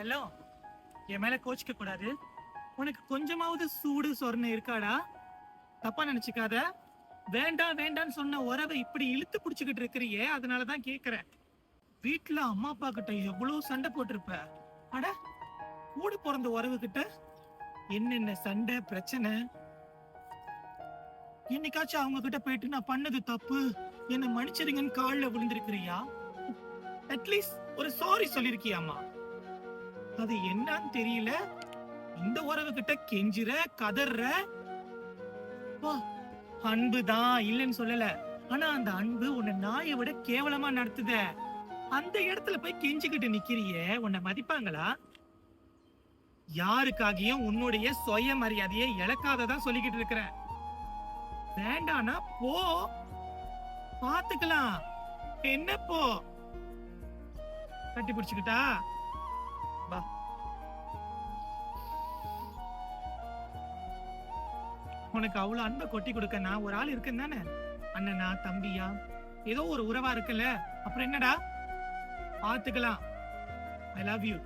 செல்லம், என் மேல கோச்சிக்க கூடாது. உனக்கு கொஞ்சமாவது சூடு சொரணை இருக்காடா? தப்பா நினைச்சுக்காத. வேண்டாம் வேண்டான்னு சொன்ன உறவை இப்படி இழுத்து புடிச்சுக்கிட்டு இருக்கிறியே, அதனாலதான் கேக்குறேன். வீட்டுல அம்மா அப்பா கிட்ட எவ்வளவு சண்டை போட்டிருப்ப. அட, கூட பிறந்த உறவு கிட்ட என்னென்ன சண்டை பிரச்சனை. என்னைக்காச்சும் அவங்க கிட்ட போயிட்டு நான் பண்ணது தப்பு, என்ன மன்னிச்சிடுங்கன்னு காலில் விழுந்திருக்கிறியா? அட்லீஸ்ட் ஒரு சாரி சொல்லிருக்கியாமா? அது என்னன்னு தெரியல. இந்த உறவு கிட்ட கெஞ்சுற கதற. அன்புதான் இல்லைன்னு சொல்லல, ஆனா அந்த அன்பு உன்னை நாயை விட கேவலமா நடத்துத. அந்த இடத்துல போய் கெஞ்சிக்கிட்டு நிக்கிறியே, உன்னை மதிப்பாங்களா? யாருக்காகியும் உன்னுடைய சுய மரியாதையை இழக்காததான் சொல்லிக்கிட்டு இருக்கிறேன். வேண்டானா போ, பாத்துக்கலாம். என்ன போ, கட்டி பிடிச்சுக்கிட்டா வா. உனக்கு அவ்வளவு அன்பை கொட்டி கொடுக்க நான் ஒரு ஆள் இருக்கேன் தானே. அண்ணனா தம்பியா ஏதோ ஒரு உறவா இருக்குல்ல, அப்புறம் என்னடா, பாத்துக்கலாம். I love you.